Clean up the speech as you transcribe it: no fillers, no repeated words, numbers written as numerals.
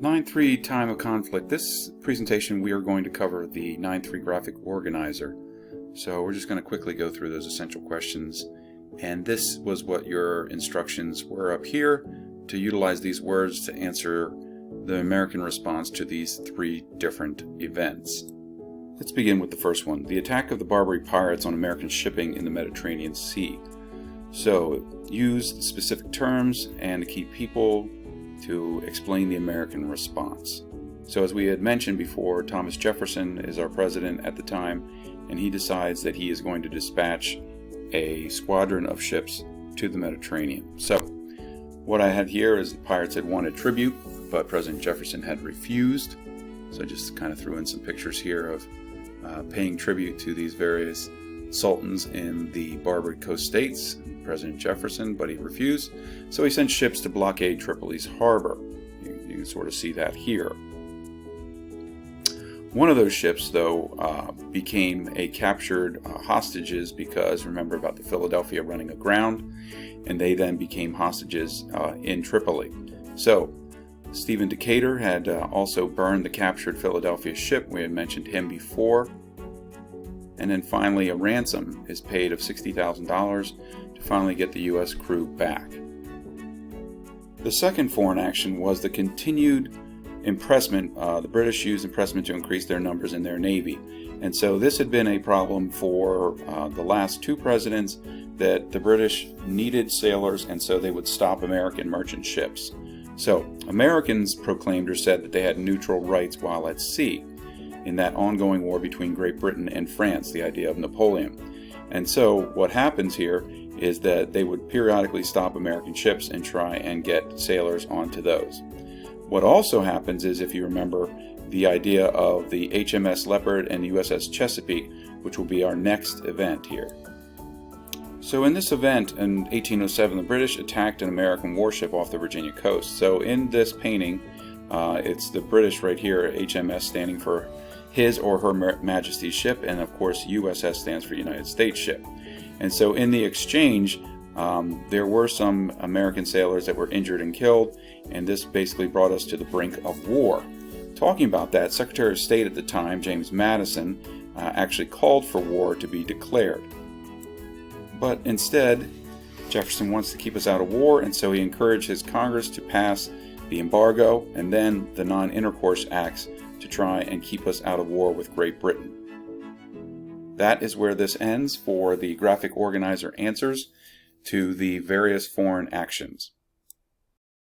9-3 Time of Conflict. This presentation we are going to cover the 9-3 graphic organizer. So we're just going to quickly go through those essential questions. And this was what your instructions were up here to utilize these words to answer the American response to these three different events. Let's begin with the first one, the attack of the Barbary pirates on American shipping in the Mediterranean Sea. So use specific terms and key people to explain the American response. So as we had mentioned before, Thomas Jefferson is our president at the time, and he decides that he is going to dispatch a squadron of ships to the Mediterranean. So what I had here is the pirates had wanted tribute, but President Jefferson had refused. So I just kind of threw in some pictures here of paying tribute to these various sultans in the Barbary Coast states, President Jefferson, but he refused. So he sent ships to blockade Tripoli's harbor. You can sort of see that here. One of those ships, though, became a captured hostages because, remember about the Philadelphia running aground, and they then became hostages in Tripoli. So Stephen Decatur had also burned the captured Philadelphia ship. We had mentioned him before. And then finally a ransom is paid of $60,000 to finally get the U.S. crew back. The second foreign action was the continued impressment. The British used impressment to increase their numbers in their navy. And so this had been a problem for the last two presidents, that the British needed sailors, and so they would stop American merchant ships. So Americans proclaimed or said that they had neutral rights while at sea in that ongoing war between Great Britain and France, the idea of Napoleon. And so what happens here is that they would periodically stop American ships and try and get sailors onto those. What also happens is, if you remember, the idea of the HMS Leopard and USS Chesapeake, which will be our next event here. So in this event in 1807, the British attacked an American warship off the Virginia coast. So in this painting, it's the British right here, HMS standing for His or Her Majesty's ship, and of course USS stands for United States ship. And so in the exchange, there were some American sailors that were injured and killed, and this basically brought us to the brink of war. Talking about that, Secretary of State at the time, James Madison, actually called for war to be declared. But instead, Jefferson wants to keep us out of war, and so he encouraged his Congress to pass the embargo and then the non-intercourse acts to try and keep us out of war with Great Britain. That is where this ends for the graphic organizer answers to the various foreign actions.